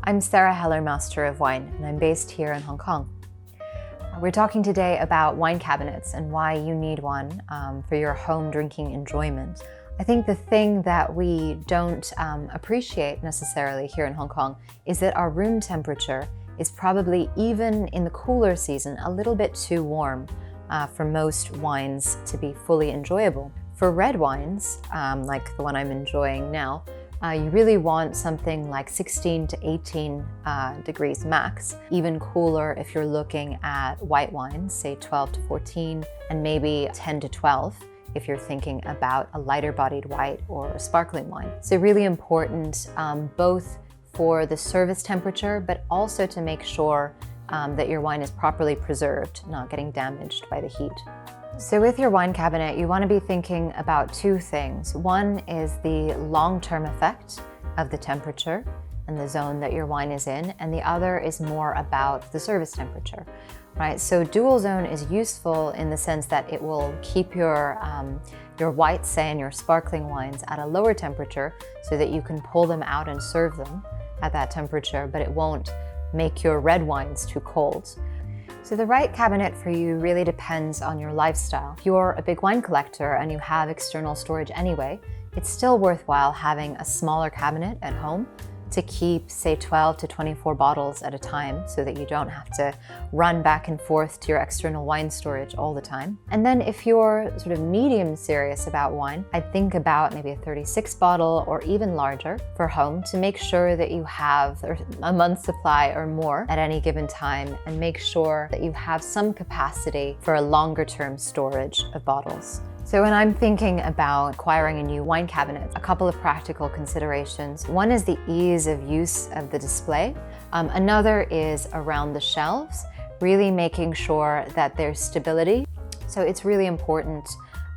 I'm Sarah Heller, Master of Wine, and I'm based here in Hong Kong. We're talking today about wine cabinets and why you need one for your home drinking enjoyment. I think the thing that we don't appreciate necessarily here in Hong Kong is that our room temperature is probably, even in the cooler season, a little bit too warm for most wines to be fully enjoyable. For red wines, like the one I'm enjoying now, you really want something like 16 to 18 degrees max, even cooler if you're looking at white wines, say 12 to 14, and maybe 10 to 12 if you're thinking about a lighter bodied white or a sparkling wine. So really important both for the service temperature, but also to make sure that your wine is properly preserved, not getting damaged by the heat. So with your wine cabinet, you want to be thinking about two things. One is the long-term effect of the temperature and the zone that your wine is in, and the other is more about the service temperature, right? So dual zone is useful in the sense that it will keep your whites, say, and your sparkling wines at a lower temperature so that you can pull them out and serve them at that temperature, but it won't make your red wines too cold. So the right cabinet for you really depends on your lifestyle. If you're a big wine collector and you have external storage anyway, it's still worthwhile having a smaller cabinet at home to keep, say, 12 to 24 bottles at a time so that you don't have to run back and forth to your external wine storage all the time. And then if you're sort of medium serious about wine, I'd think about maybe a 36 bottle or even larger for home to make sure that you have a month's supply or more at any given time, and make sure that you have some capacity for a longer term storage of bottles. So when I'm thinking about acquiring a new wine cabinet, a couple of practical considerations. One is the ease of use of the display. Another is around the shelves, really making sure that there's stability. So it's really important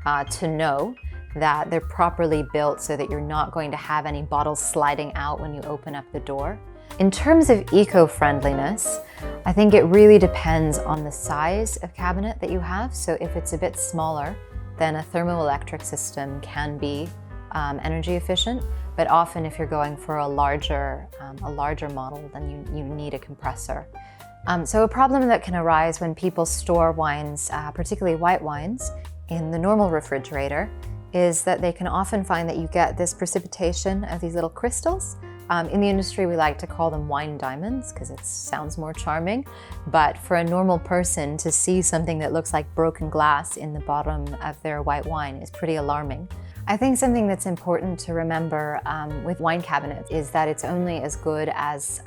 to know that they're properly built so that you're not going to have any bottles sliding out when you open up the door. In terms of eco-friendliness, I think it really depends on the size of cabinet that you have. So if it's a bit smaller, then a thermoelectric system can be energy efficient, but often if you're going for a larger model, then you need a compressor. So a problem that can arise when people store wines, particularly white wines, in the normal refrigerator is that they can often find that you get this precipitation of these little crystals. In the industry, we like to call them wine diamonds because it sounds more charming, but for a normal person to see something that looks like broken glass in the bottom of their white wine is pretty alarming. I think something that's important to remember with wine cabinets is that it's only as good as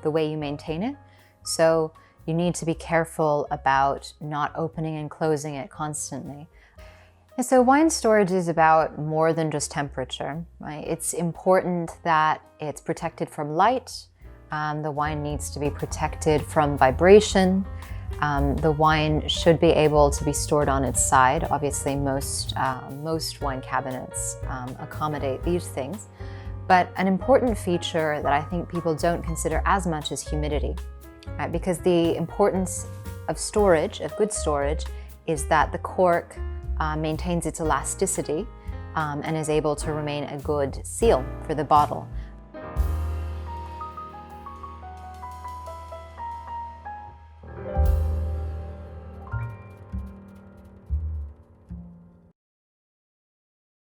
the way you maintain it. So you need to be careful about not opening and closing it constantly. And so wine storage is about more than just temperature, right? It's important that it's protected from light. The wine needs to be protected from vibration. The wine should be able to be stored on its side. Obviously, most wine cabinets accommodate these things. But an important feature that I think people don't consider as much is humidity, right? Because the importance of storage, of good storage, is that the cork maintains its elasticity and is able to remain a good seal for the bottle.